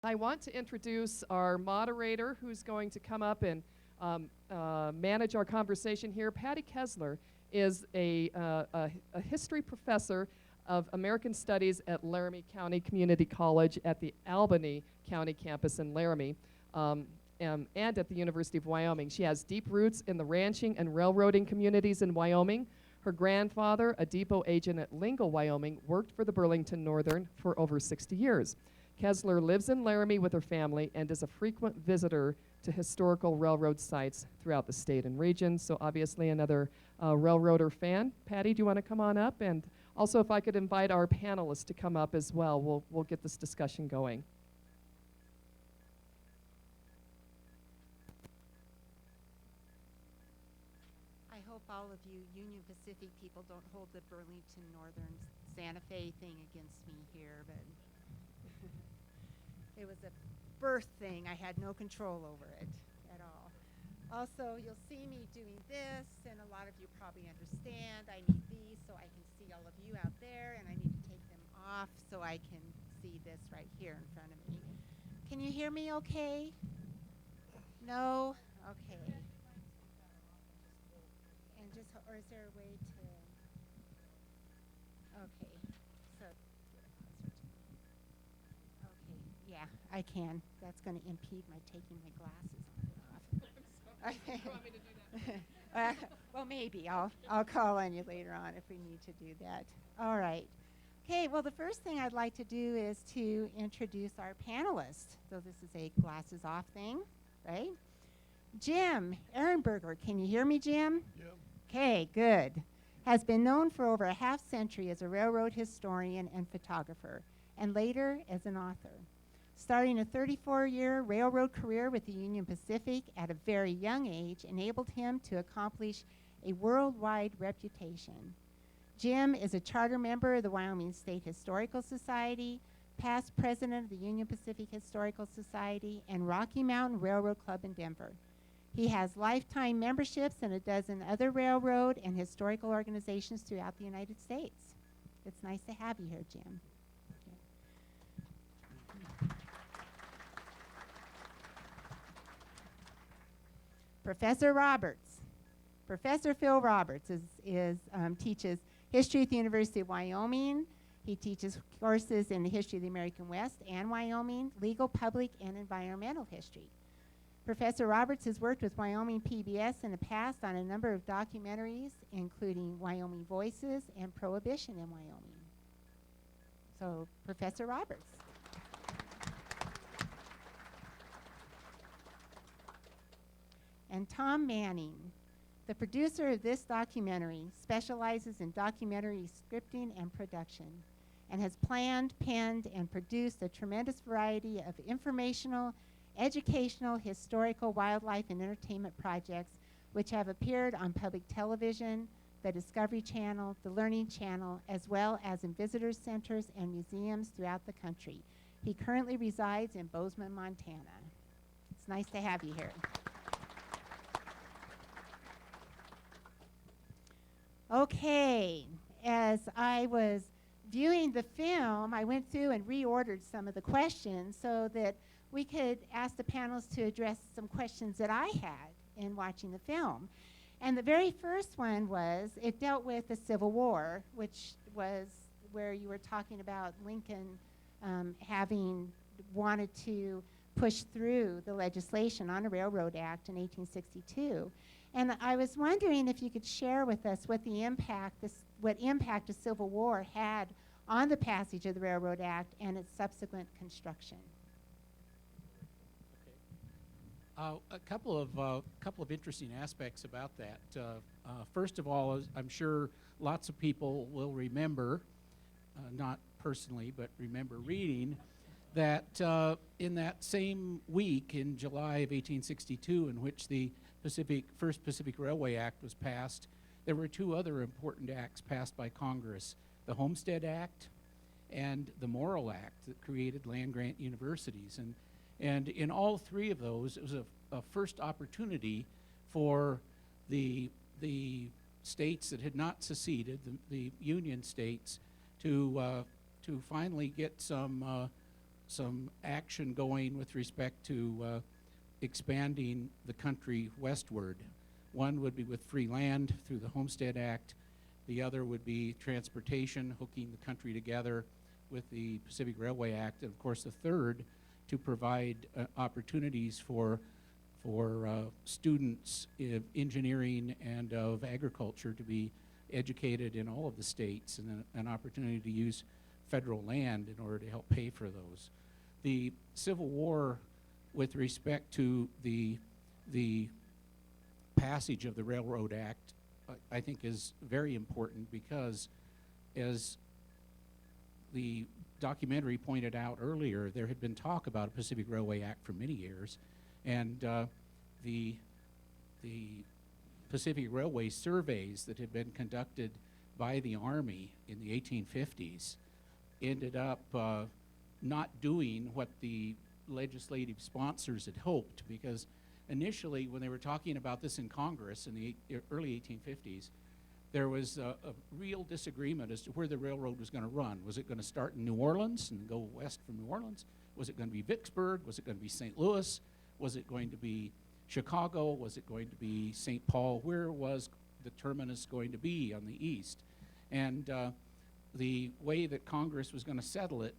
I want to introduce our moderator who's going to come up and manage our conversation here. Patty Kessler is a history professor of American Studies at Laramie County Community College at the Albany County campus in Laramie and at the University of Wyoming. She has deep roots in the ranching and railroading communities in Wyoming. Her grandfather, a depot agent at Lingle, Wyoming, worked for the Burlington Northern for over 60 years. Kessler lives in Laramie with her family and is a frequent visitor to historical railroad sites throughout the state and region. So obviously another railroader fan. Patty, do you want to come on up? And also if I could invite our panelists to come up as well, we'll get this discussion going. I hope all of you Union Pacific people don't hold the Burlington Northern Santa Fe thing against me here, but it was a birth thing. I had no control over it at all. Also, you'll see me doing this, and a lot of you probably understand. I need these so I can see all of you out there, and I need to take them off so I can see this right here in front of me. Can you hear me okay? No? Okay. And just, or is there a way to, okay, so, okay, yeah, I can. That's going to impede my taking my glasses on and off. You want me to do that? Well, maybe. I'll call on you later on if we need to do that. All right. Okay, well, the first thing I'd like to do is to introduce our panelists. So this is a glasses off thing, right? Jim Ehrenberger. Can you hear me, Jim? Yep. Okay, good. Has been known for over a half century as a railroad historian and photographer, and later as an author. Starting a 34-year railroad career with the Union Pacific at a very young age enabled him to accomplish a worldwide reputation. Jim is a charter member of the Wyoming State Historical Society, past president of the Union Pacific Historical Society, and Rocky Mountain Railroad Club in Denver. He has lifetime memberships in a dozen other railroad and historical organizations throughout the United States. It's nice to have you here, Jim. Professor Roberts. Professor Phil Roberts teaches history at the University of Wyoming. He teaches courses in the history of the American West and Wyoming, legal, public, and environmental history. Professor Roberts has worked with Wyoming PBS in the past on a number of documentaries, including Wyoming Voices and Prohibition in Wyoming. So, Professor Roberts. And Tom Manning, the producer of this documentary, specializes in documentary scripting and production, and has planned, penned, and produced a tremendous variety of informational, educational, historical, wildlife, and entertainment projects which have appeared on public television, the Discovery Channel, the Learning Channel, as well as in visitor centers and museums throughout the country. He currently resides in Bozeman, Montana. It's nice to have you here. Okay, as I was viewing the film, I went through and reordered some of the questions so that we could ask the panelists to address some questions that I had in watching the film. And the very first one was, it dealt with the Civil War, which was where you were talking about Lincoln having wanted to push through the legislation on a Railroad Act in 1862. And I was wondering if you could share with us what impact the Civil War had on the passage of the Railroad Act and its subsequent construction. A couple of interesting aspects about that. First of all, I'm sure lots of people will remember, not personally, but remember reading that in that same week in July of 1862, in which the First Pacific Railway Act was passed, there were two other important acts passed by Congress, the Homestead Act and the Morrill Act that created land-grant universities. And in all three of those, it was a first opportunity for the states that had not seceded, the Union states, to finally get some some action going with respect to expanding the country westward. One would be with free land through the Homestead Act. The other would be transportation, hooking the country together with the Pacific Railway Act. And of course, the third, to provide opportunities for students of engineering and of agriculture to be educated in all of the states, and an opportunity to use federal land in order to help pay for those. The Civil War, with respect to the passage of the Railroad Act, I think is very important, because as the documentary pointed out earlier, there had been talk about a Pacific Railway Act for many years, and the Pacific Railway surveys that had been conducted by the Army in the 1850s ended up not doing what the legislative sponsors had hoped, because initially, when they were talking about this in Congress in the early 1850s, there was a real disagreement as to where the railroad was going to run. Was it going to start in New Orleans and go west from New Orleans? Was it going to be Vicksburg? Was it going to be St. Louis? Was it going to be Chicago? Was it going to be St. Paul? Where was the terminus going to be on the east? And the way that Congress was going to settle it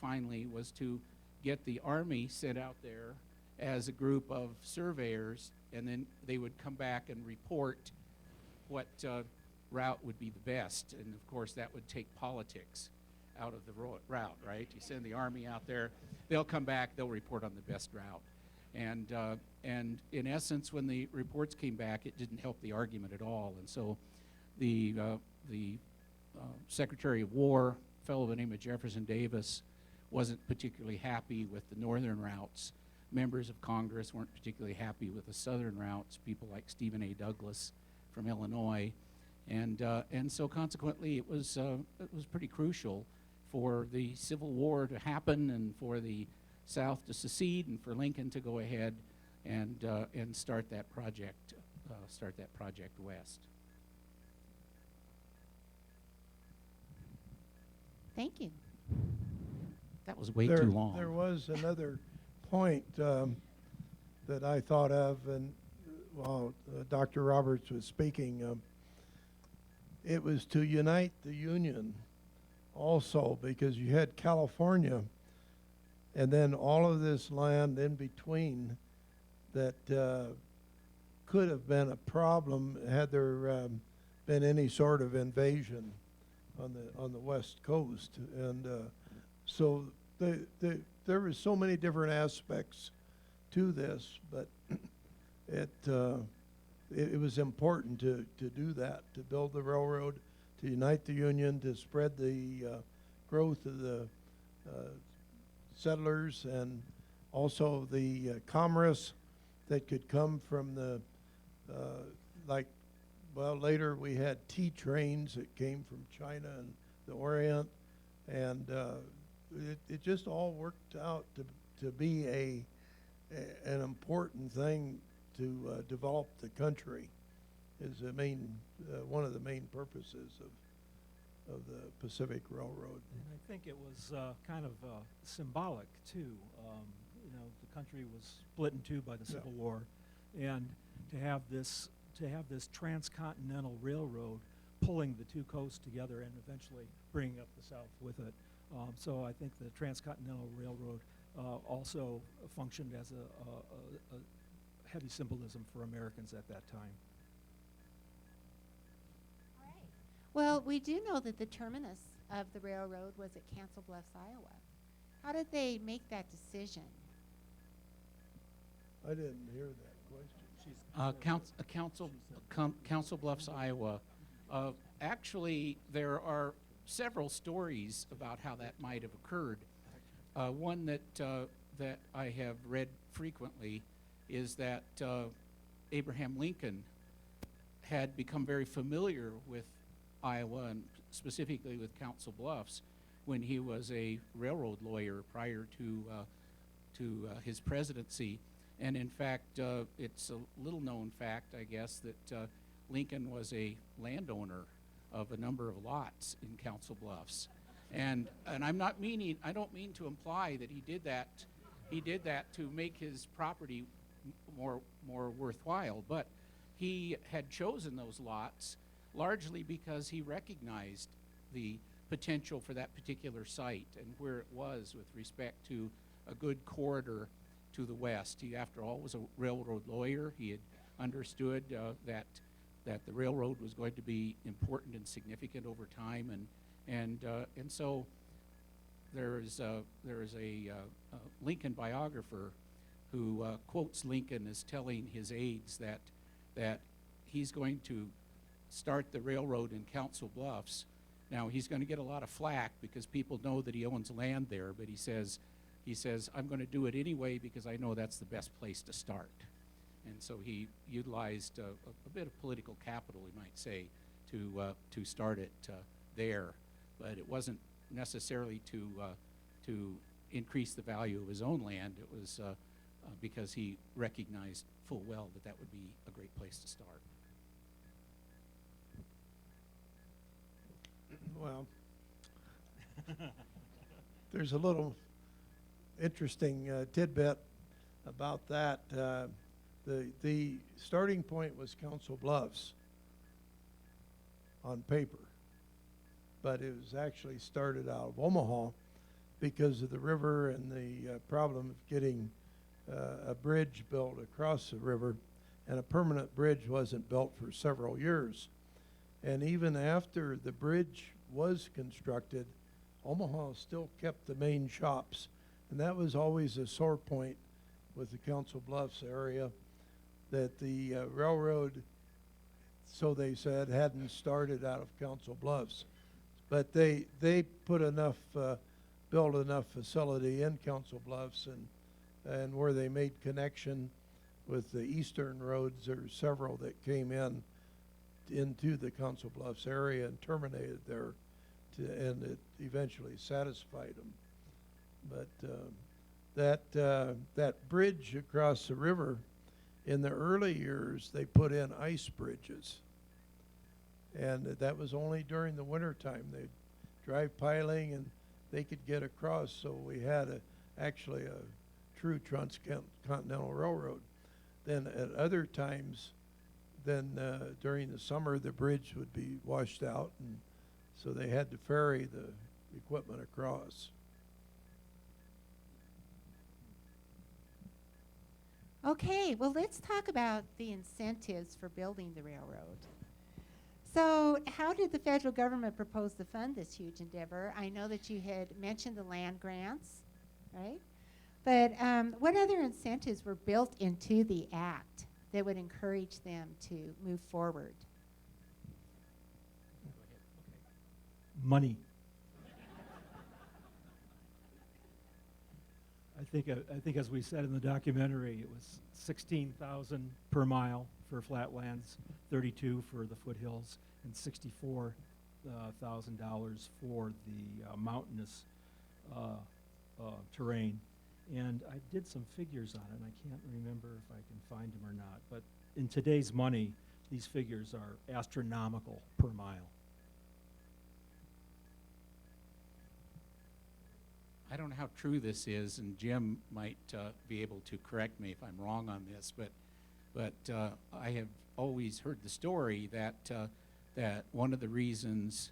finally was to get the Army sent out there as a group of surveyors, and then they would come back and report what route would be the best. And of course, that would take politics out of the route, right? You send the Army out there, they'll come back, they'll report on the best route. And in essence, when the reports came back, it didn't help the argument at all. And so the Secretary of War, a fellow by the name of Jefferson Davis, wasn't particularly happy with the northern routes. Members of Congress weren't particularly happy with the southern routes, people like Stephen A. Douglas from Illinois. And so consequently, it was pretty crucial for the Civil War to happen, and for the South to secede, and for Lincoln to go ahead and start that project west. Thank you. That was way too long. There was another point that I thought of, and while Dr. Roberts was speaking, it was to unite the Union also, because you had California and then all of this land in between that could have been a problem had there been any sort of invasion on the West Coast. And so there were so many different aspects to this, but it was important to do that, to build the railroad, to unite the Union, to spread the growth of the settlers, and also the commerce that could come from the, later we had tea trains that came from China and the Orient, and it just all worked out to be an important thing to develop the country, is one of the main purposes of the Pacific Railroad. And I think it was kind of symbolic too. The country was split in two by the Civil War, and to have this transcontinental railroad pulling the two coasts together and eventually bringing up the South with it. So I think the Transcontinental Railroad also functioned as a heavy symbolism for Americans at that time. All right. Well, we do know that the terminus of the railroad was at Council Bluffs, Iowa. How did they make that decision? I didn't hear that question. Council Bluffs, Iowa. Actually, there are several stories about how that might have occurred. One that I have read frequently is that Abraham Lincoln had become very familiar with Iowa, and specifically with Council Bluffs, when he was a railroad lawyer prior to his presidency. And in fact, it's a little known fact, I guess, that Lincoln was a landowner of a number of lots in Council Bluffs. And I'm not meaning, I don't mean to imply that he did that to make his property more worthwhile, but he had chosen those lots largely because he recognized the potential for that particular site and where it was with respect to a good corridor to the west. He, after all, was a railroad lawyer. He had understood that the railroad was going to be important and significant over time, and so there is a Lincoln biographer who quotes Lincoln as telling his aides that he's going to start the railroad in Council Bluffs. Now, he's going to get a lot of flack because people know that he owns land there, but he says, I'm going to do it anyway because I know that's the best place to start. And so he utilized a bit of political capital, we might say, to start it there. But it wasn't necessarily to increase the value of his own land. It was because he recognized full well that that would be a great place to start. Well, there's a little interesting tidbit about that. The starting point was Council Bluffs on paper, but it was actually started out of Omaha because of the river and the problem of getting a bridge built across the river, and a permanent bridge wasn't built for several years. And even after the bridge was constructed, Omaha still kept the main shops, and that was always a sore point with the Council Bluffs area, that the railroad, so they said, hadn't started out of Council Bluffs. But they put enough, built enough facility in Council Bluffs, and where they made connection with the eastern roads, there were several that came into the Council Bluffs area and terminated there, and it eventually satisfied them. But that bridge across the river, in the early years, they put in ice bridges. And that was only during the winter time. They'd drive piling and they could get across, so we had actually a true transcontinental railroad. Then at other times, during the summer, the bridge would be washed out, and so they had to ferry the equipment across. Okay, well, let's talk about the incentives for building the railroad. So how did the federal government propose to fund this huge endeavor? I know that you had mentioned the land grants, right? But what other incentives were built into the act that would encourage them to move forward? Money. I think as we said in the documentary, it was $16,000 per mile for flatlands, $32,000 for the foothills, and $64,000 for the mountainous terrain. And I did some figures on it, and I can't remember if I can find them or not. But in today's money, these figures are astronomical per mile. I don't know how true this is, and Jim might be able to correct me if I'm wrong on this, but I have always heard the story that one of the reasons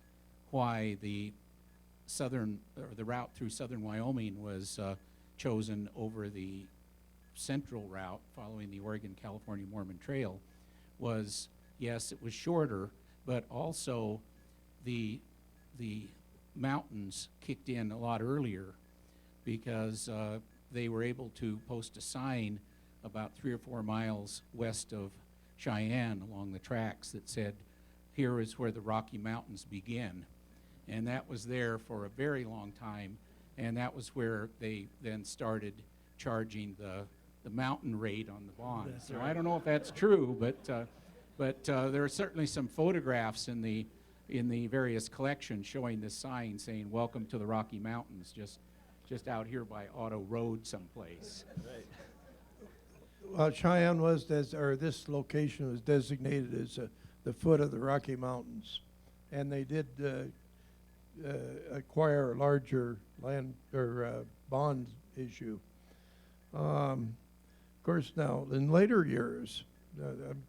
why the route through southern Wyoming was chosen over the central route following the Oregon-California Mormon Trail was, yes, it was shorter, but also the mountains kicked in a lot earlier, because they were able to post a sign about 3 or 4 miles west of Cheyenne along the tracks that said, "Here is where the Rocky Mountains begin." And that was there for a very long time, and that was where they then started charging the mountain rate on the bond. That's So right. I don't know if that's true, but there are certainly some photographs in the various collections showing this sign saying, "Welcome to the Rocky Mountains," just out here by Auto Road someplace. Right. Well, Cheyenne was, this location was designated as the foot of the Rocky Mountains. And they did acquire a larger land or bond issue. Of course, now in later years, I'm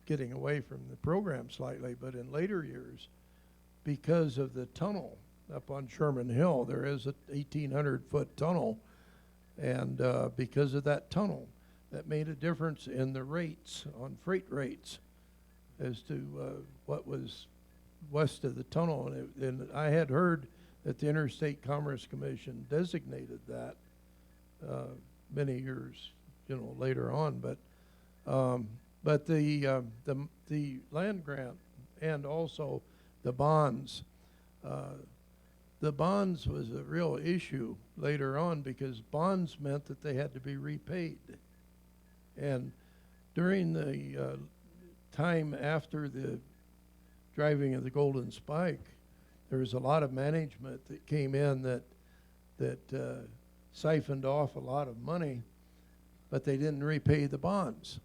getting away from the program slightly, but in later years, because of the tunnel up on Sherman Hill, there is a 1,800-foot tunnel, and because of that tunnel, that made a difference in the rates, on freight rates, as to what was west of the tunnel. And I had heard that the Interstate Commerce Commission designated that many years, later on. But the land grant and also the bonds. The bonds was a real issue later on because bonds meant that they had to be repaid. And during the time after the driving of the Golden Spike, there was a lot of management that came in that siphoned off a lot of money, but they didn't repay the bonds.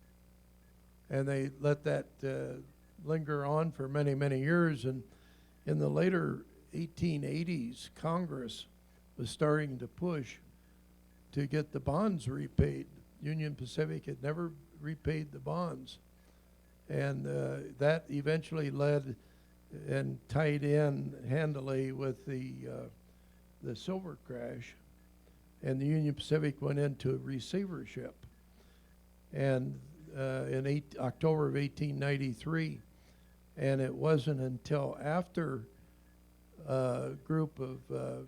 And they let that linger on for many, many years. And in the later 1880s, Congress was starting to push to get the bonds repaid. Union Pacific had never repaid the bonds. And that eventually led and tied in handily with the silver crash. And the Union Pacific went into receivership. And in October of 1893, and it wasn't until after a group of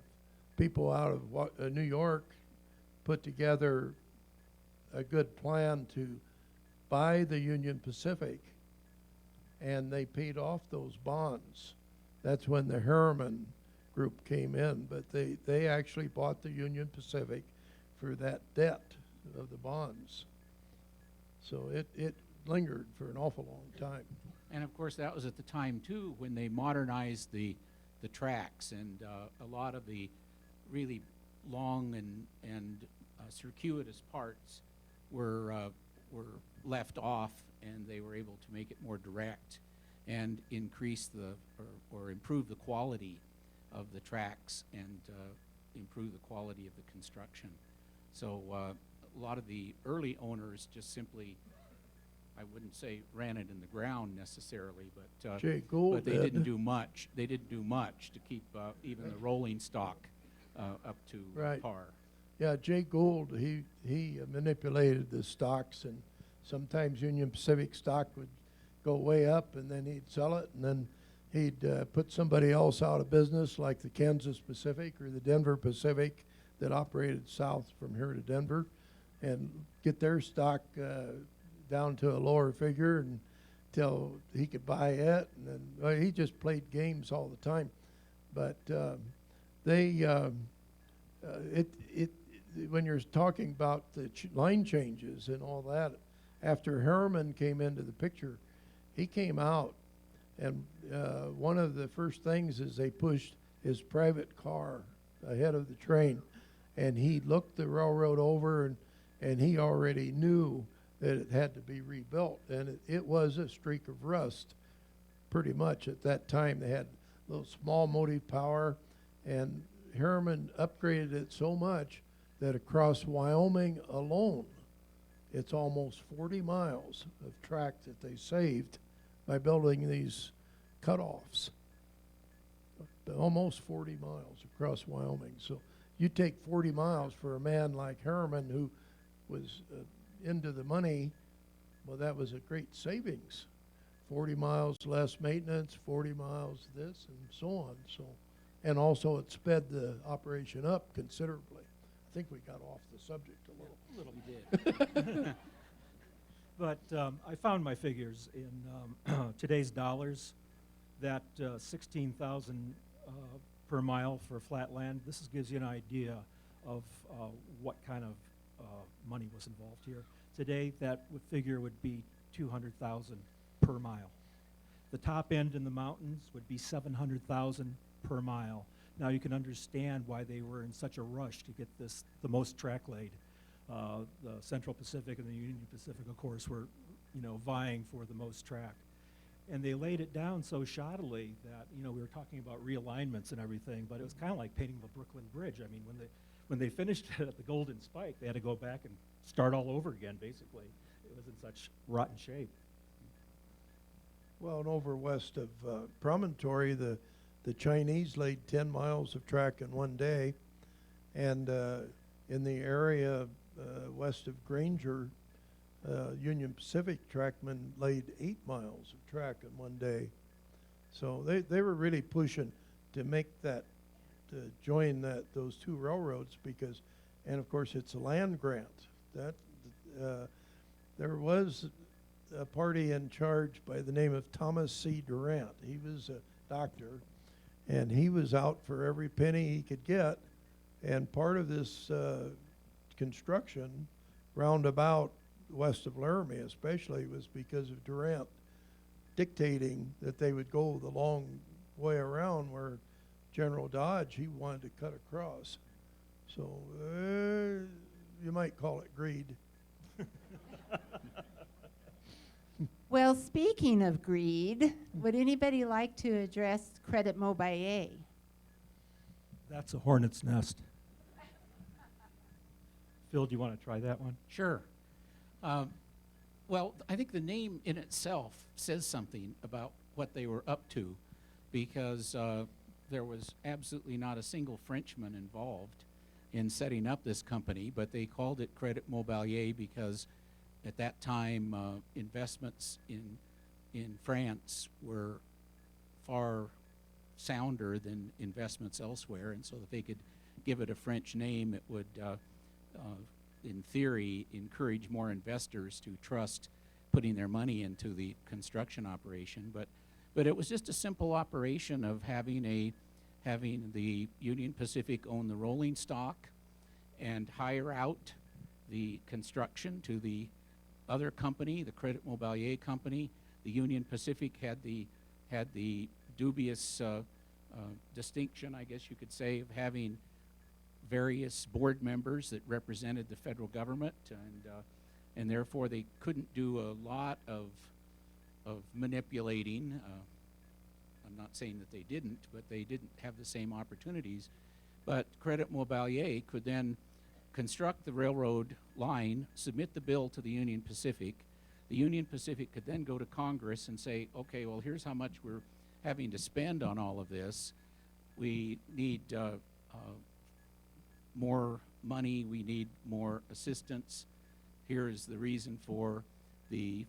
people out of New York put together a good plan to buy the Union Pacific, and they paid off those bonds. That's when the Harriman group came in, but they actually bought the Union Pacific for that debt of the bonds. So it lingered for an awful long time. And of course, that was at the time too when they modernized the tracks, and a lot of the really long and circuitous parts were left off, and they were able to make it more direct and increase or improve the quality of the tracks and improve the quality of the construction. So a lot of the early owners just simply, I wouldn't say ran it in the ground necessarily, but Jay Gould but they didn't do much. They didn't do much to keep even the rolling stock up to Right. par. Yeah, Jay Gould, he manipulated the stocks, and sometimes Union Pacific stock would go way up, and then he'd sell it, and then he'd put somebody else out of business, like the Kansas Pacific or the Denver Pacific that operated south from here to Denver, and get their stock down to a lower figure until he could buy it. And then he just played games all the time. But when you're talking about the line changes and all that, after Harriman came into the picture, he came out, and one of the first things is they pushed his private car ahead of the train, and he looked the railroad over, and he already knew that it had to be rebuilt, and it was a streak of rust pretty much at that time. They had a little small motive power, and Harriman upgraded it so much that across Wyoming alone, it's almost 40 miles of track that they saved by building these cutoffs. Almost 40 miles across Wyoming. So you take 40 miles for a man like Harriman, who was into the money. Well, that was a great savings. 40 miles less maintenance, 40 miles this, and so on. So, and also it sped the operation up considerably. I think we got off the subject a little. We did. But I found my figures in today's dollars, that 16,000 per mile for flat land. This gives you an idea of what kind of money was involved here. Today, that figure would be 200,000 per mile. The top end in the mountains would be 700,000 per mile. Now you can understand why they were in such a rush to get the most track laid. The Central Pacific and the Union Pacific, of course, were vying for the most track. And they laid it down so shoddily that, you know, we were talking about realignments and everything, but it was kind of like painting the Brooklyn Bridge. I mean, when they finished it at the Golden Spike, they had to go back and start all over again, basically. It was in such rotten shape. Well, and over west of Promontory, the Chinese laid 10 miles of track in one day, and in the area west of Granger, Union Pacific trackmen laid 8 miles of track in one day. So they were really pushing to make that, to join those two railroads, because, and of course it's a land grant. That there was a party in charge by the name of Thomas C. Durant. He was a doctor, and he was out for every penny he could get. And part of this construction roundabout west of Laramie especially was because of Durant dictating that they would go the long way around, where General Dodge, he wanted to cut across. So you might call it greed. Well, speaking of greed, would anybody like to address Credit Mobile? That's a hornet's nest. Phil, do you want to try that one? Sure. Well, I think the name in itself says something about what they were up to, because there was absolutely not a single Frenchman involved in setting up this company, but they called it Credit Mobilier because at that time investments in France were far sounder than investments elsewhere, and so that they could give it a French name, it would in theory encourage more investors to trust putting their money into the construction operation. But it was just a simple operation of having the Union Pacific own the rolling stock and hire out the construction to the other company, the Credit Mobilier company. The Union Pacific had the dubious distinction, I guess you could say, of having various board members that represented the federal government, and therefore they couldn't do a lot of manipulating. I'm not saying that they didn't, but they didn't have the same opportunities. But Credit Mobilier could then construct the railroad line, submit the bill to the Union Pacific. The Union Pacific could then go to Congress and say, okay, well, here's how much we're having to spend on all of this. We need more money, we need more assistance. Here is the reason for the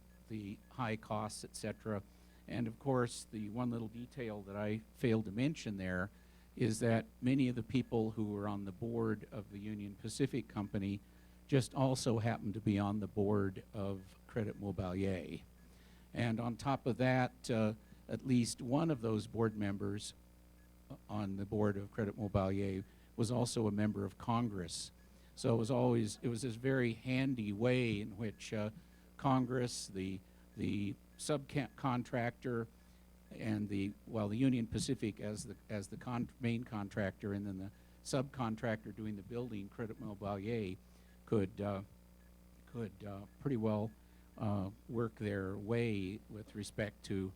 high costs, etc. And of course, the one little detail that I failed to mention there is that many of the people who were on the board of the Union Pacific Company just also happened to be on the board of Credit Mobilier. And on top of that, at least one of those board members on the board of Credit Mobilier was also a member of Congress. So it was this very handy way in which Congress, the subcontractor, and the Union Pacific as the main contractor, and then the subcontractor doing the building, Credit Mobilier, could pretty well work their way with respect to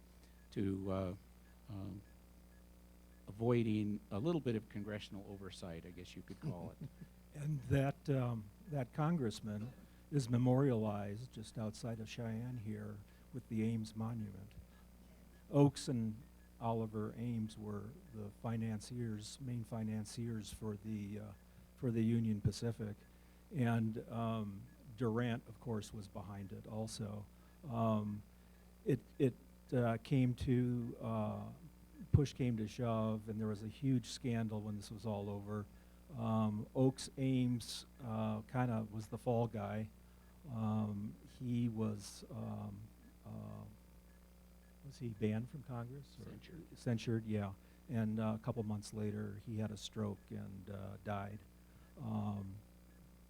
avoiding a little bit of congressional oversight, I guess you could call it. And that congressman is memorialized just outside of Cheyenne here with the Ames Monument. Oakes and Oliver Ames were the main financiers for the Union Pacific, and Durant, of course, was behind it also. Push came to shove, and there was a huge scandal when this was all over. Oakes Ames kind of was the fall guy. He was he banned from Congress? Censured. Censured, yeah. And a couple months later, he had a stroke and died.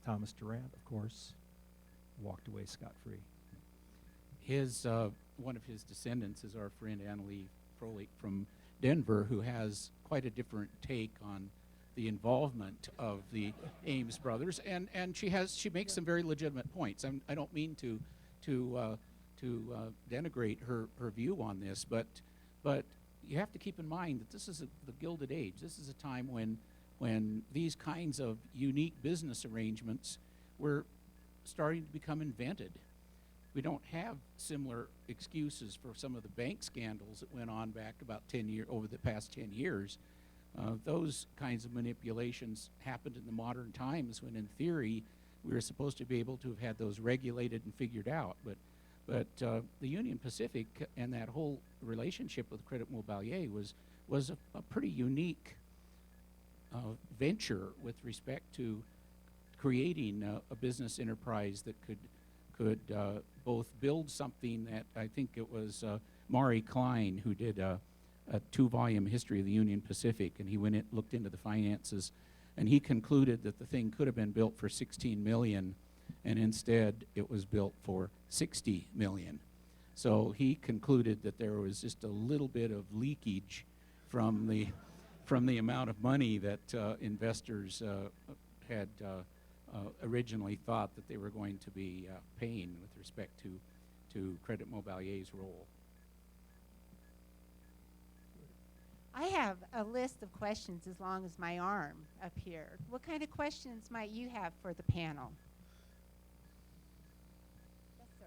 Thomas Durant, of course, walked away scot-free. One of his descendants is our friend Annalee Froelich from Denver, who has quite a different take on the involvement of the Ames brothers, and she makes some very legitimate points. I don't mean to denigrate her view on this, but you have to keep in mind that this is the Gilded Age. This is a time when these kinds of unique business arrangements were starting to become invented. We don't have similar excuses for some of the bank scandals that went on back about over the past 10 years. Those kinds of manipulations happened in the modern times when, in theory, we were supposed to be able to have had those regulated and figured out. But the Union Pacific and that whole relationship with Credit Mobilier was a pretty unique venture with respect to creating a business enterprise that could both build something that I think it was Maury Klein who did a 2-volume history of the Union Pacific, and he looked into the finances, and he concluded that the thing could have been built for $16 million, and instead it was built for $60 million. So he concluded that there was just a little bit of leakage from the amount of money that investors had originally thought that they were going to be paying with respect to Credit Mobilier's role. I have a list of questions as long as my arm up here. What kind of questions might you have for the panel? Yes, sir.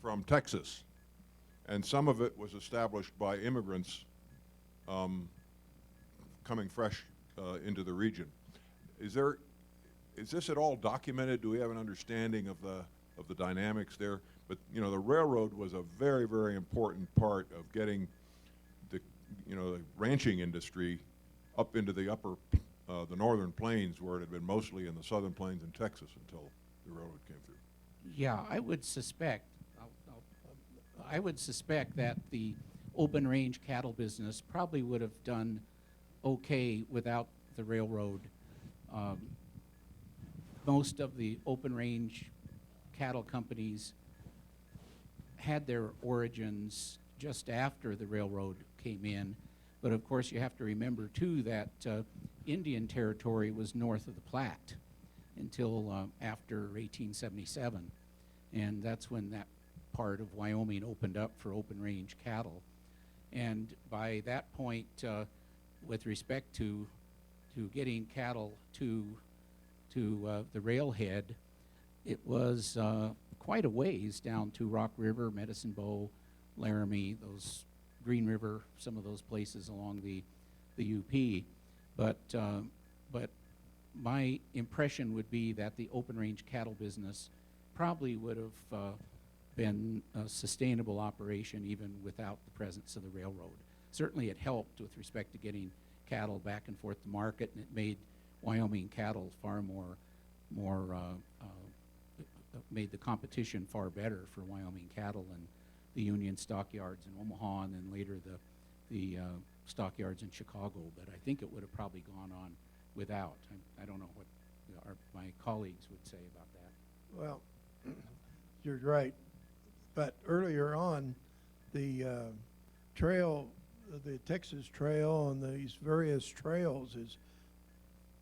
From Texas, and some of it was established by immigrants coming fresh into the region. Is this at all documented? Do we have an understanding of the dynamics there? But you know, the railroad was a very, very important part of getting the ranching industry up into the the northern plains, where it had been mostly in the southern plains in Texas until the railroad came through. Yeah, I would suspect that the open range cattle business probably would have done okay without the railroad. Most of the open range cattle companies had their origins just after the railroad came in, but of course you have to remember too that Indian Territory was north of the Platte until after 1877, and that's when that part of Wyoming opened up for open range cattle. And by that point, with respect to getting cattle to the railhead, it was quite a ways down to Rock River, Medicine Bow, Laramie, those Green River, some of those places along the UP. But my impression would be that the open range cattle business probably would have been a sustainable operation even without the presence of the railroad. Certainly it helped with respect to getting cattle back and forth to market, and it made Wyoming cattle far more made the competition far better for Wyoming cattle and the Union stockyards in Omaha, and then later the stockyards in Chicago. But I think it would have probably gone on without. I don't know what my colleagues would say about that. Well, you're right. But earlier on, the trail, the Texas Trail and these various trails is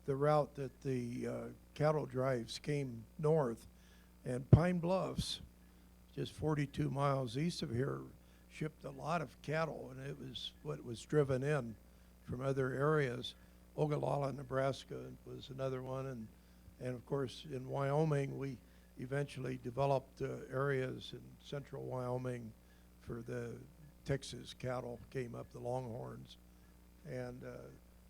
the route that the cattle drives came north. And Pine Bluffs, just 42 miles east of here, shipped a lot of cattle, and it was what was driven in from other areas. Ogallala, Nebraska was another one, and of course in Wyoming we eventually developed areas in central Wyoming for the Texas cattle, came up the Longhorns. And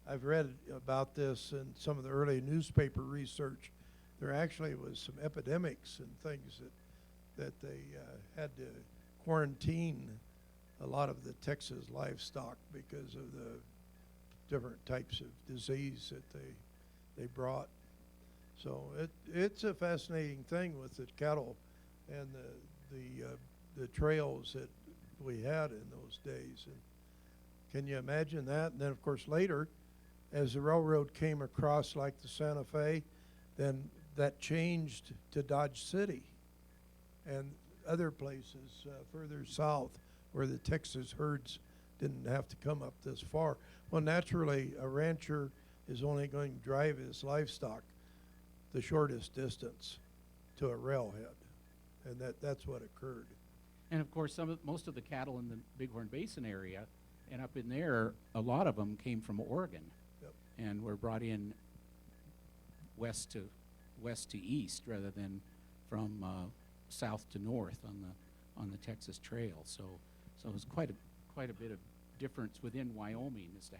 I've read about this in some of the early newspaper research. There actually was some epidemics and things that they had to quarantine a lot of the Texas livestock because of the different types of disease that they brought. So it's a fascinating thing with the cattle and the trails that we had in those days. And can you imagine that? And then of course later, as the railroad came across like the Santa Fe, then that changed to Dodge City and other places further south where the Texas herds didn't have to come up this far. Well, naturally, a rancher is only going to drive his livestock the shortest distance to a railhead, and that's what occurred. And of course, most of the cattle in the Bighorn Basin area, and up in there, a lot of them came from Oregon, Yep. and were brought in west to east rather than from south to north on the Texas Trail. So it was quite a bit of difference within Wyoming as to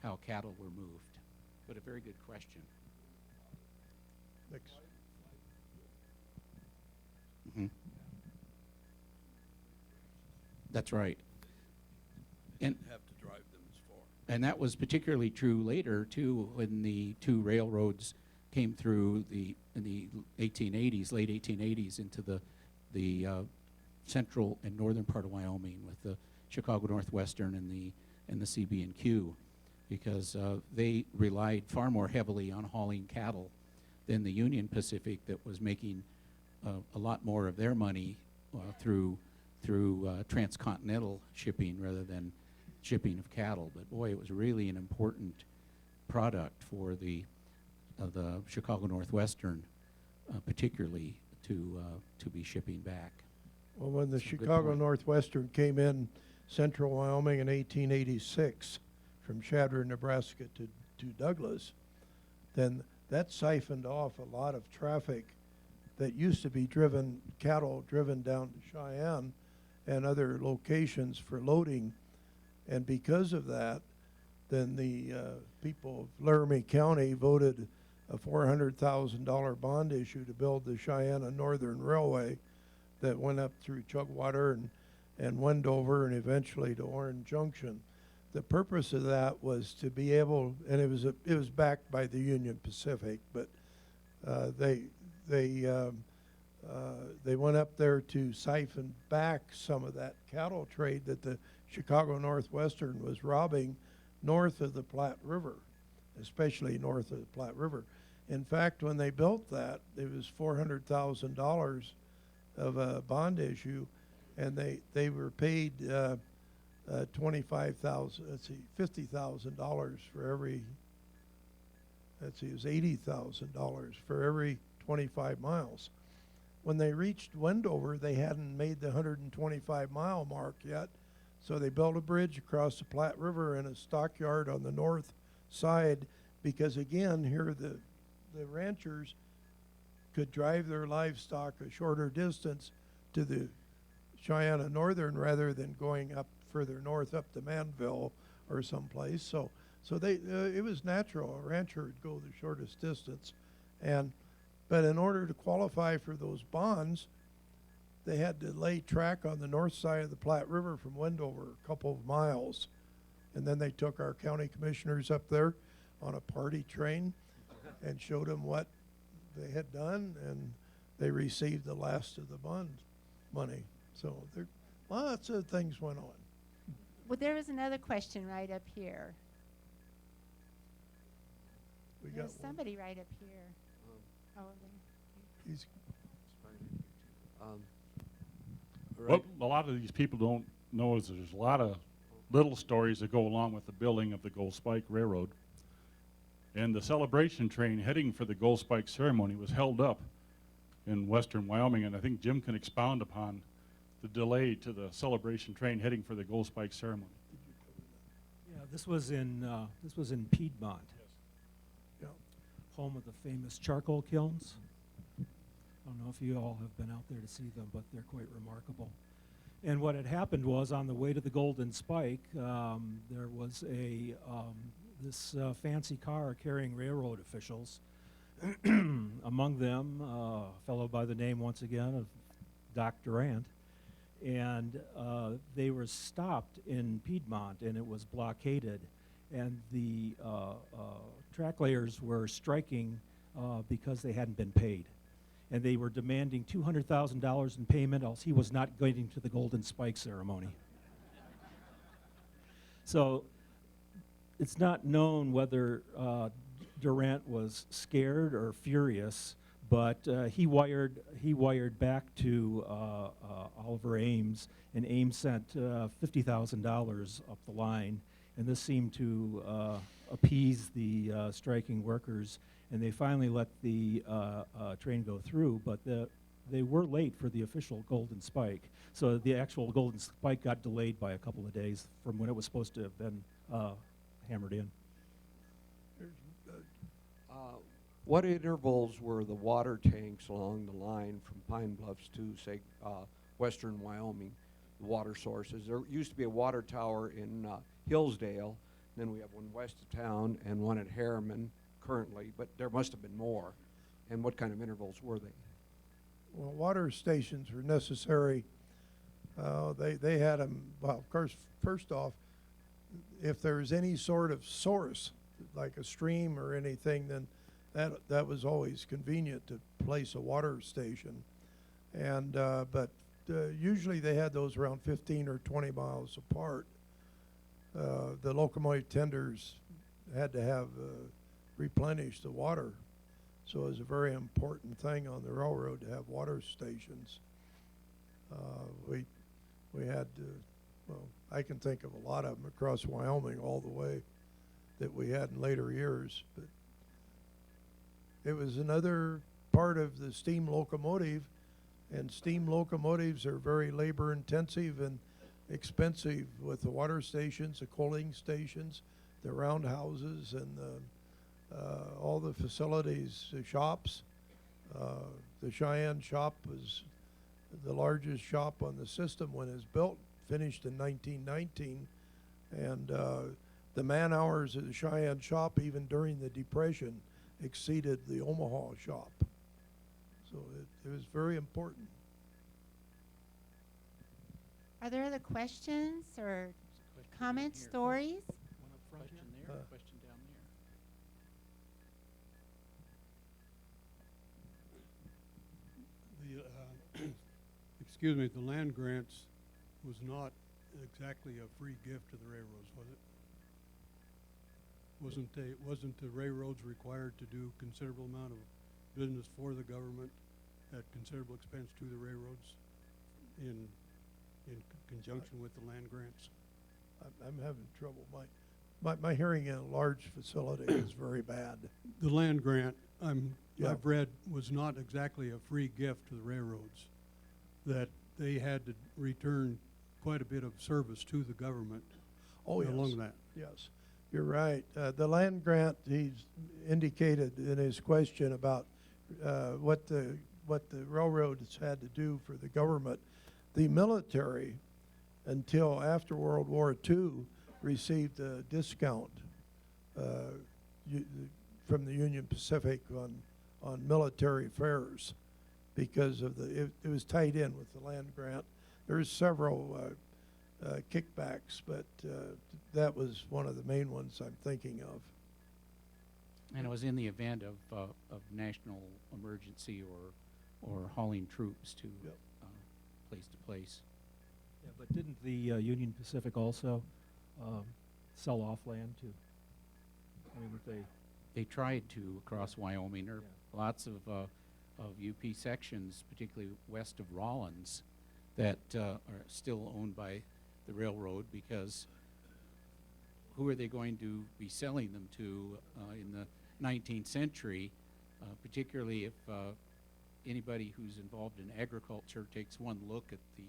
how cattle were moved. But a very good question. Next. That's right. And have to drive them as far. and that was particularly true later too, when the two railroads came through in the 1880s, late 1880s, into the central and northern part of Wyoming with the Chicago Northwestern and the CB&Q, because they relied far more heavily on hauling cattle than the Union Pacific, that was making a lot more of their money through transcontinental shipping rather than shipping of cattle. But boy, it was really an important product for the Chicago Northwestern, particularly to be shipping back. Well, when the That's a good Chicago point. Northwestern came in central Wyoming in 1886 from Chadron, Nebraska to Douglas, then that siphoned off a lot of traffic that used to be cattle driven down to Cheyenne and other locations for loading. And because of that, then the people of Laramie County voted a $400,000 bond issue to build the Cheyenne and Northern Railway that went up through Chugwater and Wendover and eventually to Orange Junction. The purpose of that was to be able, and it was backed by the Union Pacific, but they went up there to siphon back some of that cattle trade that the Chicago Northwestern was robbing north of the Platte River, especially north of the Platte River. In fact, when they built that, it was $400,000 of a bond issue, and they were paid $50,000 for every, it was $80,000 for every 25 miles. When they reached Wendover, they hadn't made the 125-mile mark yet, so they built a bridge across the Platte River and a stockyard on the north side, because again, here the ranchers could drive their livestock a shorter distance to the Cheyenne and Northern rather than going up further north up to Manville or someplace. So they it was natural. A rancher would go the shortest distance, but in order to qualify for those bonds, they had to lay track on the north side of the Platte River from Wendover a couple of miles, and then they took our county commissioners up there on a party train and showed them what they had done, and they received the last of the bond money. So there, lots of things went on. Well, there was another question right up here. We got There's one. somebody right up here. Oh, He's What a lot of these people don't know is there's a lot of little stories that go along with the building of the Gold Spike Railroad. And the celebration train heading for the Gold Spike ceremony was held up in western Wyoming, and I think Jim can expound upon the delay to the celebration train heading for the Gold Spike ceremony. Yeah, this was in Piedmont, yeah. home of the famous charcoal kilns. I don't know if you all have been out there to see them, but they're quite remarkable. And what had happened was, on the way to the Golden Spike, there was this fancy car carrying railroad officials. Among them, a fellow by the name, once again, of Doc Durant. And they were stopped in Piedmont, and it was blockaded. And the track layers were striking because they hadn't been paid. And they were demanding $200,000 in payment, else he was not going to the Golden Spike ceremony. So it's not known whether Durant was scared or furious, but he wired back to Oliver Ames, and Ames sent $50,000 up the line, and this seemed to appease the striking workers, and they finally let the train go through, but they were late for the official Golden Spike. So the actual Golden Spike got delayed by a couple of days from when it was supposed to have been hammered in. What intervals were the water tanks along the line from Pine Bluffs to, say, western Wyoming, the water sources? There used to be a water tower in Hillsdale, then we have one west of town and one at Harriman currently, but there must have been more. And what kind of intervals were they? Well, water stations were necessary. They had them, well, of course, first off, if there's any sort of source, like a stream or anything, then that was always convenient to place a water station. And, but usually they had those around 15 or 20 miles apart. The locomotive tenders had to have replenish the water. So it was a very important thing on the railroad to have water stations. We had, well, I can think of a lot of them across Wyoming all the way that we had in later years. But it was another part of the steam locomotive, and steam locomotives are very labor intensive and expensive with the water stations, the coaling stations, the roundhouses, and all the facilities, the shops. The Cheyenne shop was the largest shop on the system when it was built, finished in 1919. And the man hours at the Cheyenne shop, even during the Depression, exceeded the Omaha shop. So it was very important. Are there other questions or Question comments, here. stories? One up front question there, Uh, question down there. Excuse me, the land grants was not exactly a free gift to the railroads, was it? Wasn't the railroads required to do considerable amount of business for the government at considerable expense to the railroads in conjunction with the land grants? I'm having trouble. My hearing in a large facility is very bad. The land grant, Yeah. I've read, was not exactly a free gift to the railroads, that they had to return quite a bit of service to the government Oh, yes. along that. Yes, you're right. The land grant, he's indicated in his question about what the railroads had to do for the government. The military, until after World War II, received a discount from the Union Pacific on military fares because of it was tied in with the land grant. There's several kickbacks, but that was one of the main ones I'm thinking of. And it was in the event of national emergency or hauling troops to Yep. place to place. Yeah, but didn't the Union Pacific also sell off land too? I mean, They tried to across Wyoming. There are Yeah. lots of UP sections, particularly west of Rawlins, that are still owned by the railroad, because who are they going to be selling them to in the 19th century, particularly if anybody who's involved in agriculture takes one look at the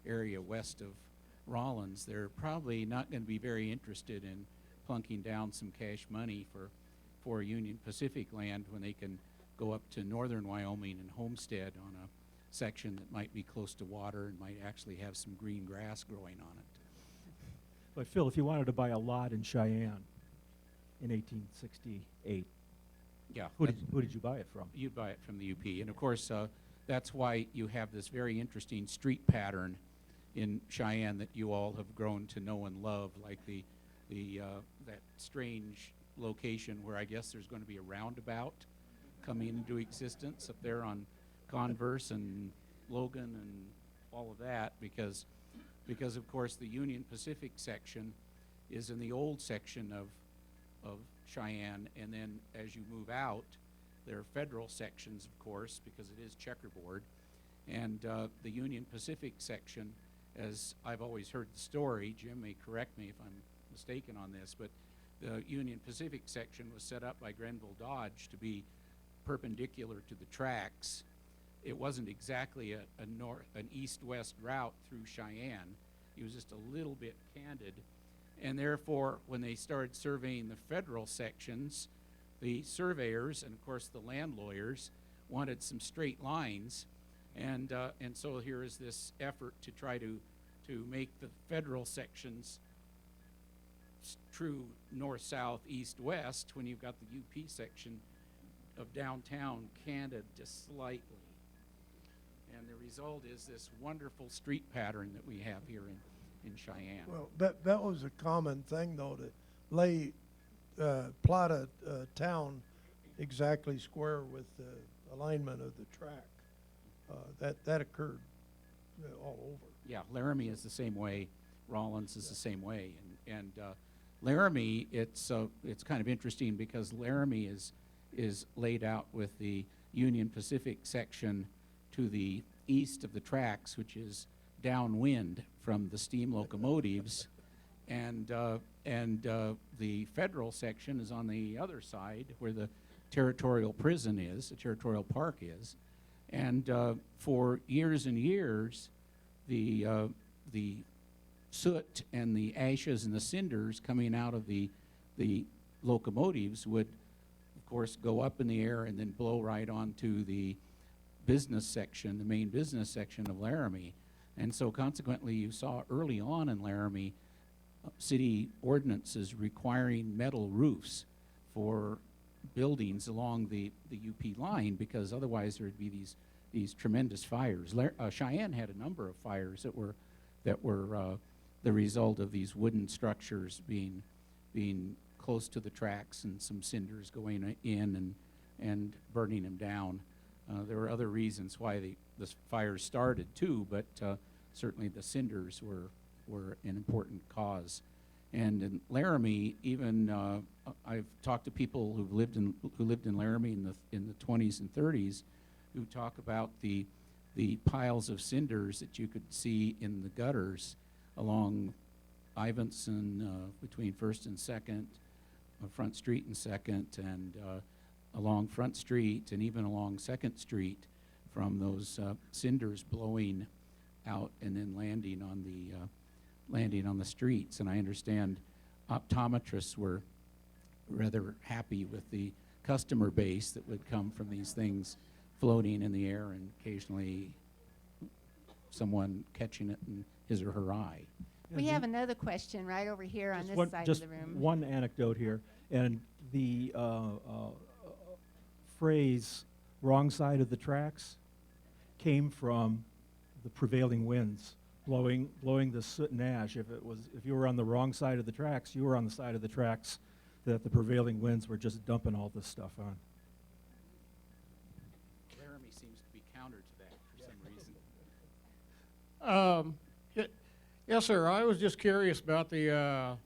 area west of Rawlins. They're probably not going to be very interested in plunking down some cash money for Union Pacific land when they can go up to northern Wyoming and homestead on a section that might be close to water and might actually have some green grass growing on it. But Phil, if you wanted to buy a lot in Cheyenne in 1868, Yeah, who did you buy it from? you'd buy it from the UP. And of course, that's why you have this very interesting street pattern in Cheyenne that you all have grown to know and love, like that strange location where I guess there's going to be a roundabout coming into existence up there on Converse and Logan and all of that, because of course the Union Pacific section is in the old section of Cheyenne, and then as you move out, There are federal sections, of course, because it is checkerboard. And the Union Pacific section, as I've always heard the story, Jim may correct me if I'm mistaken on this, but the Union Pacific section was set up by Grenville Dodge to be perpendicular to the tracks. It wasn't exactly an east-west route through Cheyenne. It was just a little bit canted. And therefore, when they started surveying the federal sections, the surveyors and, of course, the land lawyers wanted some straight lines. And so here is this effort to try to make the federal sections true north, south, east, west, when you've got the UP section of downtown canted just slightly. And the result is this wonderful street pattern that we have here in Cheyenne. Well, that was a common thing, though, to lay, plot a town exactly square with the alignment of the track. That occurred all over. Yeah, Laramie is the same way. Rollins is the same way. And Laramie, it's kind of interesting because Laramie is laid out with the Union Pacific section to the east of the tracks, which is downwind from the steam locomotives, and the federal section is on the other side where the territorial prison is, the territorial park is, and for years and years, the soot and the ashes and the cinders coming out of the locomotives would, of course, go up in the air and then blow right onto the business section, the main business section of Laramie. And so consequently, you saw early on in Laramie city ordinances requiring metal roofs for buildings along the UP line, because otherwise there would be these tremendous fires. Cheyenne had a number of fires that were the result of these wooden structures being close to the tracks and some cinders going in and burning them down. There were other reasons why the fires started too, but certainly the cinders were an important cause. And in Laramie, even I've talked to people who lived in Laramie in the 20s and 30s, who talk about the piles of cinders that you could see in the gutters along Ivinson, between First and Second, Front Street and Second, and along Front Street, and even along Second Street, from those cinders blowing out and then landing on the streets. And I understand optometrists were rather happy with the customer base that would come from these things floating in the air, and occasionally someone catching it in his or her eye. We have another question right over here on this side just of the room. one anecdote here, and the phrase "wrong side of the tracks" came from the prevailing winds blowing the soot and ash. If you were on the wrong side of the tracks, you were on the side of the tracks that the prevailing winds were just dumping all this stuff on. Laramie seems to be counter to that for some reason. Yes, sir. I was just curious about the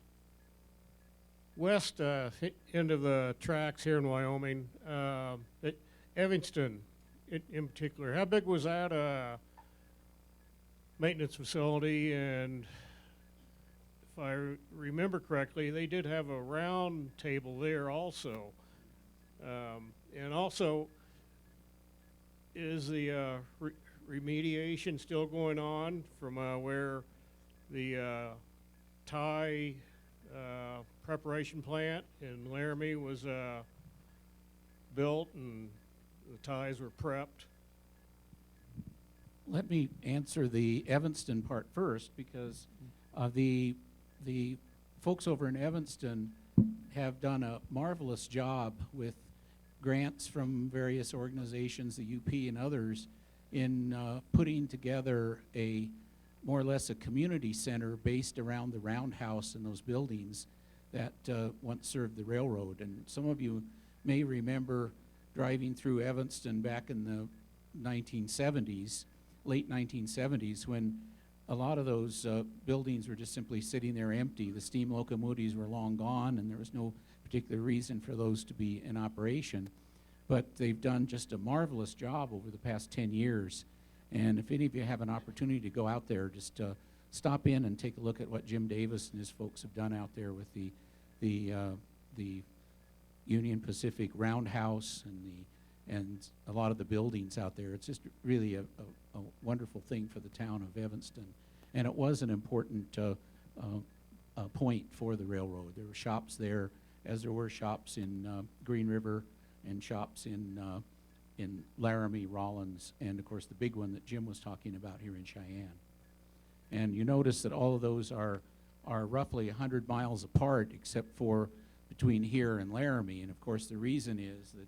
west end of the tracks here in Wyoming, at Evanston in particular. How big was that maintenance facility? And if I remember correctly, they did have a round table there also. And also, is the remediation still going on from where the tie preparation plant in Laramie was built and the ties were prepped? Let me answer the Evanston part first, because the folks over in Evanston have done a marvelous job with grants from various organizations, the UP and others, in putting together more or less a community center based around the roundhouse and those buildings that once served the railroad. And some of you may remember driving through Evanston back in the 1970s, late 1970s, when a lot of those buildings were just simply sitting there empty. The steam locomotives were long gone, and there was no particular reason for those to be in operation. but they've done just a marvelous job over the past 10 years. And if any of you have an opportunity to go out there, just stop in and take a look at what Jim Davis and his folks have done out there with the Union Pacific Roundhouse and a lot of the buildings out there. It's just really a wonderful thing for the town of Evanston. And it was an important point for the railroad. There were shops there, as there were shops in Green River and shops in Laramie, Rollins, and of course the big one that Jim was talking about here in Cheyenne. And you notice that all of those are roughly 100 miles apart, except for between here and Laramie. And of course the reason is that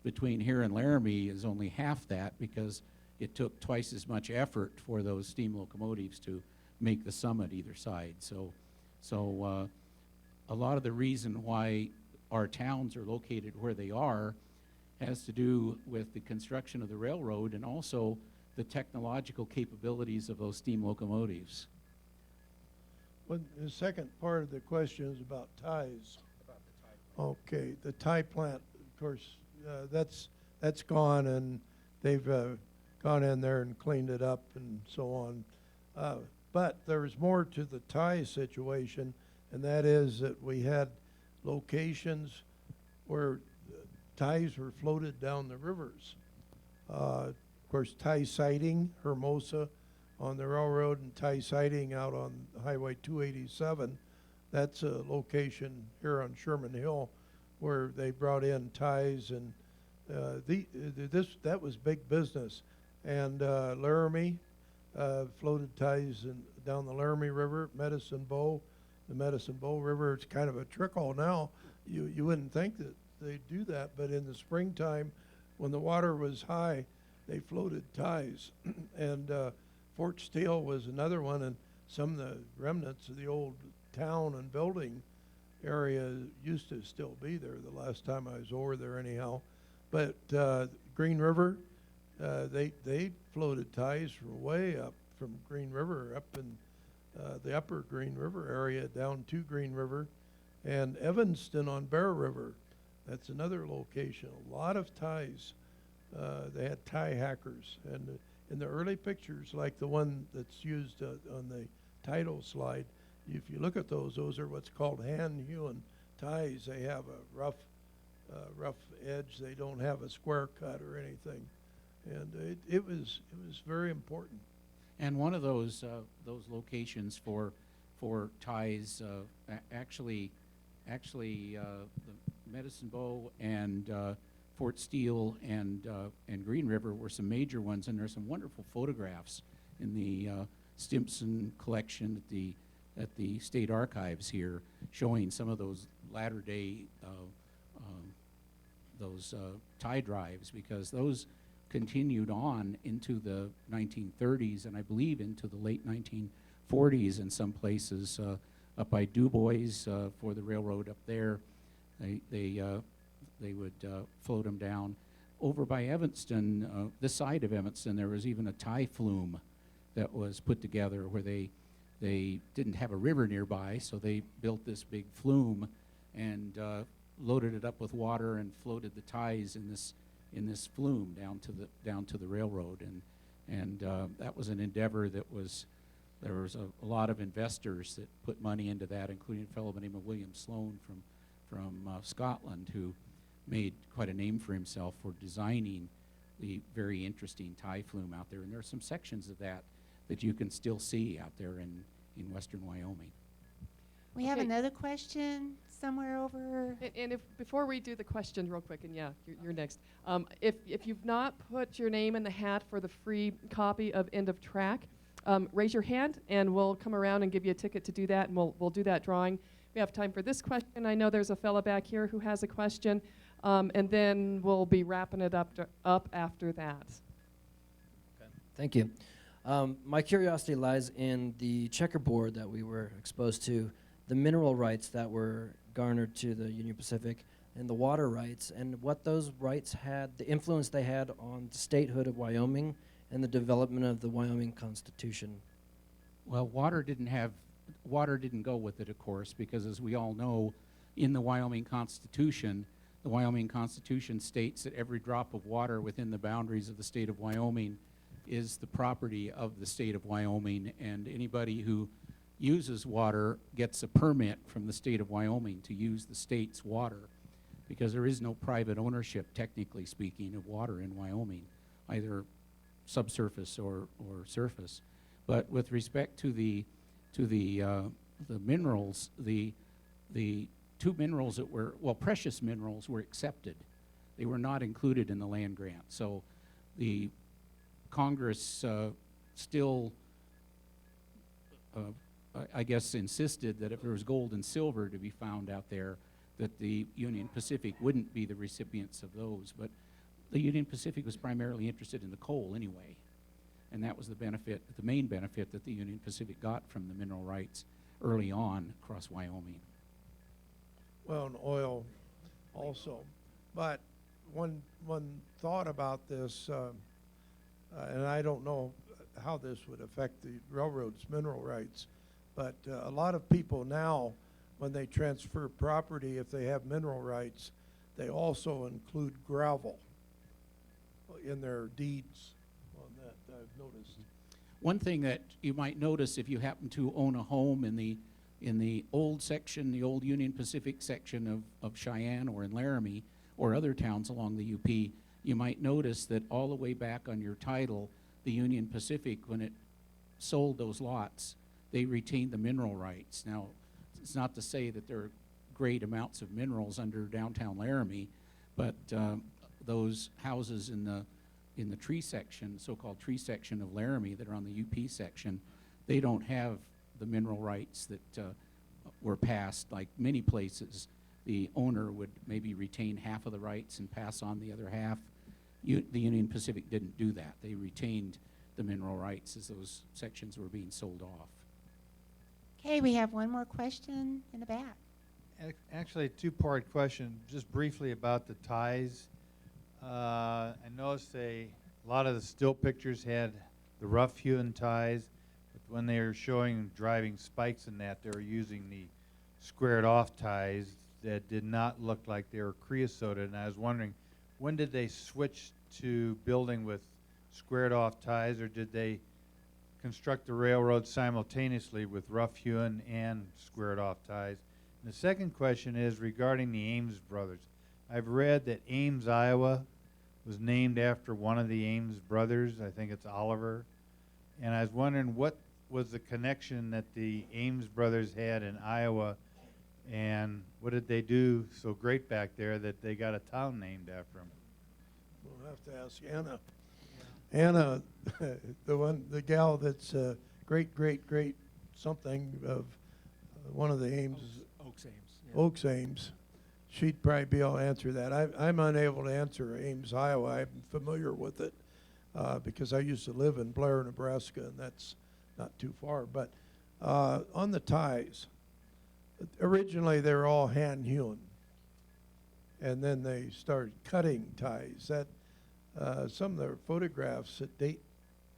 between here and Laramie is only half that, because it took twice as much effort for those steam locomotives to make the summit either side. So a lot of the reason why our towns are located where they are has to do with the construction of the railroad and also the technological capabilities of those steam locomotives. Well, the second part of the question is about ties. Okay, the tie plant, of course, that's gone, and they've gone in there and cleaned it up and so on. But there's more to the tie situation, and that is that we had locations where ties were floated down the rivers. Of course, tie siding, Hermosa on the railroad, and tie siding out on Highway 287. That's a location here on Sherman Hill where they brought in ties, and that was big business. And Laramie floated ties down the Laramie River, Medicine Bow. The Medicine Bow River, it's kind of a trickle now. You wouldn't think that they'd do that, but in the springtime, when the water was high, they floated ties. And Fort Steele was another one, and some of the remnants of the old town and building area used to still be there the last time I was over there anyhow. But Green River, they floated ties from way up from Green River up in the upper Green River area down to Green River. And Evanston on Bear River, that's another location, a lot of ties. They had tie hackers, and in the early pictures, like the one that's used on the title slide, if you look at those are what's called hand-hewn ties. They have a rough edge. They don't have a square cut or anything, and it was very important. And one of those locations for ties, actually, the Medicine Bow and Fort Steele and Green River were some major ones, and there's some wonderful photographs in the Stimson collection at the State Archives here, showing some of those latter-day tie drives, because those continued on into the 1930s and I believe into the late 1940s in some places. Up by Du Bois for the railroad up there, they would float them down. Over by Evanston, this side of Evanston, there was even a tie flume that was put together where they didn't have a river nearby, so they built this big flume and loaded it up with water and floated the ties in this flume down to the railroad, and that was an endeavor that there was a lot of investors that put money into that, including a fellow by the name of William Sloan from Scotland, who made quite a name for himself for designing the very interesting tie flume out there. And there are some sections of that you can still see out there in western Wyoming. We have Okay. another question somewhere over. And if before we do the question real quick, and yeah, you're next. If you've not put your name in the hat for the free copy of End of Track, raise your hand, and we'll come around and give you a ticket to do that, and we'll do that drawing. We have time for this question. I know there's a fella back here who has a question, and then we'll be wrapping it up after that. Okay. Thank you. My curiosity lies in the checkerboard that we were exposed to, the mineral rights that were garnered to the Union Pacific, and the water rights, and what those rights had, the influence they had on the statehood of Wyoming and the development of the Wyoming Constitution. Well, water didn't go with it, of course, because as we all know, in the Wyoming Constitution, the Wyoming Constitution states that every drop of water within the boundaries of the state of Wyoming is the property of the state of Wyoming, and anybody who uses water gets a permit from the state of Wyoming to use the state's water, because there is no private ownership, technically speaking, of water in Wyoming, either subsurface or surface. But with respect to the minerals, the two minerals that were, well, precious minerals were accepted. They were not included in the land grant. So the Congress still, I guess, insisted that if there was gold and silver to be found out there, that the Union Pacific wouldn't be the recipients of those. But the Union Pacific was primarily interested in the coal anyway. And that was the benefit, the main benefit that the Union Pacific got from the mineral rights early on across Wyoming. Well, and oil also. But one thought about this, and I don't know how this would affect the railroad's mineral rights, but a lot of people now, when they transfer property, if they have mineral rights, they also include gravel in their deeds on that, I've noticed. One thing that you might notice if you happen to own a home in the old section, the old Union Pacific section of Cheyenne or in Laramie or other towns along the UP, you might notice that all the way back on your title, the Union Pacific, when it sold those lots, they retained the mineral rights. Now, it's not to say that there are great amounts of minerals under downtown Laramie, but those houses in the tree section, so-called tree section of Laramie that are on the UP section, they don't have the mineral rights that were passed. Like many places, the owner would maybe retain half of the rights and pass on the other half. The Union Pacific didn't do that. They retained the mineral rights as those sections were being sold off. Okay, we have one more question in the back. Actually, a two-part question, just briefly about the ties. I noticed a lot of the still pictures had the rough-hewn ties, but when they were showing driving spikes in that, they were using the squared-off ties that did not look like they were creosoted, and I was wondering, when did they switch to building with squared-off ties, or did they construct the railroad simultaneously with rough-hewn and squared-off ties? And the second question is regarding the Ames brothers. I've read that Ames, Iowa was named after one of the Ames brothers. I think it's Oliver. And I was wondering what was the connection that the Ames brothers had in Iowa, and what did they do so great back there that they got a town named after them? We'll have to ask Anna. Anna, the gal that's great something of one of the Ames. Oaks Ames. Yeah. Oaks Ames. She'd probably be able to answer that. I'm unable to answer Ames, Iowa. I'm familiar with it because I used to live in Blair, Nebraska, and that's not too far. But on the ties, originally they were all hand-hewn, and then they started cutting ties. That some of the photographs that date,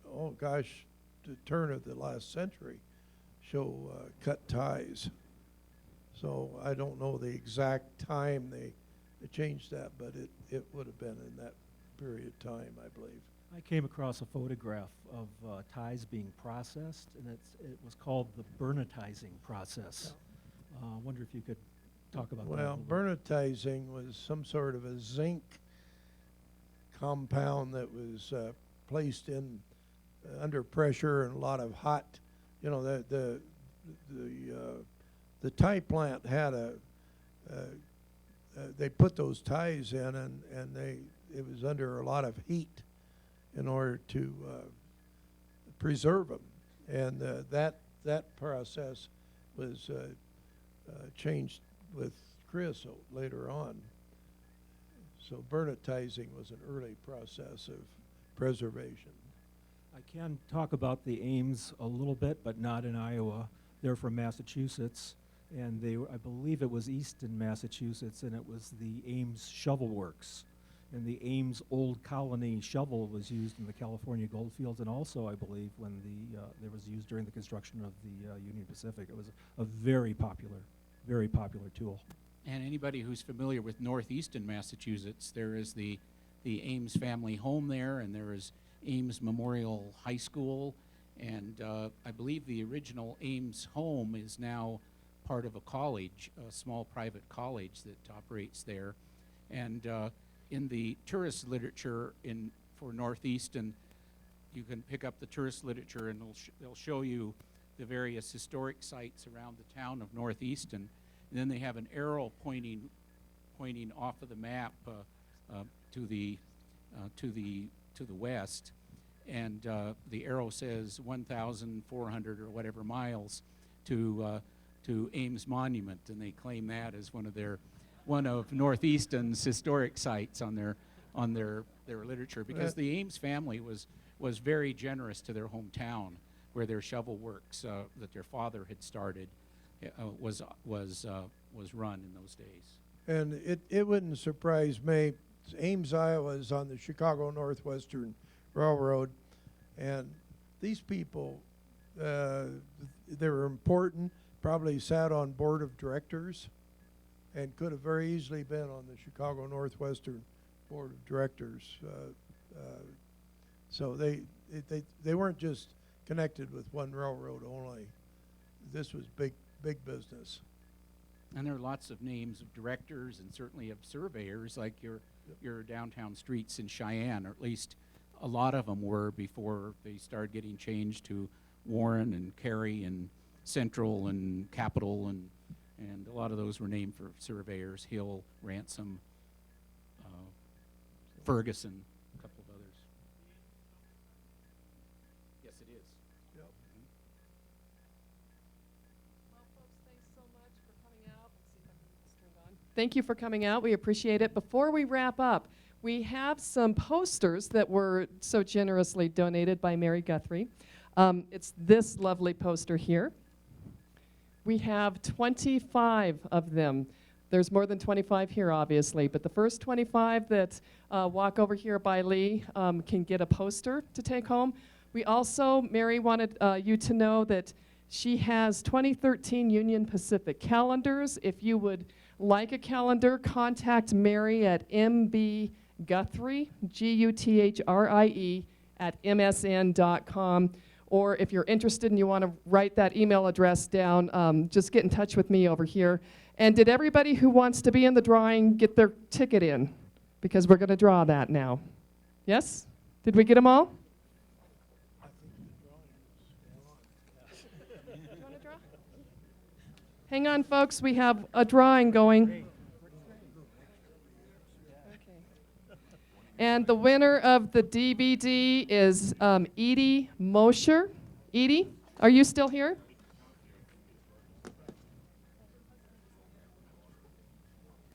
oh gosh, the turn of the last century show cut ties. So I don't know the exact time they changed that, but it would have been in that period of time, I believe. I came across a photograph of ties being processed, and it was called the burnitizing process. I wonder if you could talk about that. Well, burnitizing was some sort of a zinc compound that was placed in under pressure and a lot of hot, the tie plant had they put those ties in and it was under a lot of heat in order to preserve them, and that process was changed with creosote later on. So burnitizing was an early process of preservation. I can talk about the Ames a little bit, but not in Iowa. They're from Massachusetts, and I believe it was Easton, Massachusetts, and it was the Ames Shovel Works. And the Ames Old Colony shovel was used in the California goldfields, and also, I believe, when it was used during the construction of the Union Pacific. It was a very popular tool. And anybody who's familiar with northeastern Massachusetts, there is the Ames family home there, and there is Ames Memorial High School, and I believe the original Ames home is now part of a college, a small private college that operates there. And in the tourist literature for Northeastern, you can pick up the tourist literature, and they'll show you the various historic sites around the town of Northeastern. And then they have an arrow pointing off of the map to the west, and the arrow says 1,400 or whatever miles to Ames Monument, and they claim that as one of Northeastern's historic sites on their literature, because the Ames family was very generous to their hometown, where their shovel works that their father had started was run in those days. And it wouldn't surprise me. Ames, Iowa is on the Chicago Northwestern Railroad, and these people, they were important, probably sat on board of directors, and could have very easily been on the Chicago Northwestern Board of Directors. So they weren't just connected with one railroad only. This was big business. And there are lots of names of directors and certainly of surveyors, like your downtown streets in Cheyenne, or at least a lot of them were before they started getting changed to Warren and Cary and Central and Capitol, and a lot of those were named for surveyors: Hill, Ransom, Ferguson, a couple of others. Yes, it is. Yep. Well, folks, thanks so much for coming out. Let's see if I can get this turned on. Thank you for coming out. We appreciate it. Before we wrap up, we have some posters that were so generously donated by Mary Guthrie. It's this lovely poster here. We have 25 of them. There's more than 25 here, obviously, but the first 25 that walk over here by Lee can get a poster to take home. We also, Mary wanted you to know that she has 2013 Union Pacific calendars. If you would like a calendar, contact Mary at mbguthrie, Guthrie, at msn.com. Or if you're interested and you want to write that email address down, just get in touch with me over here. And did everybody who wants to be in the drawing get their ticket in? Because we're going to draw that now. Yes? Did we get them all? Do you want to draw? Hang on, folks. We have a drawing going. And the winner of the DVD is Edie Mosher. Edie, are you still here?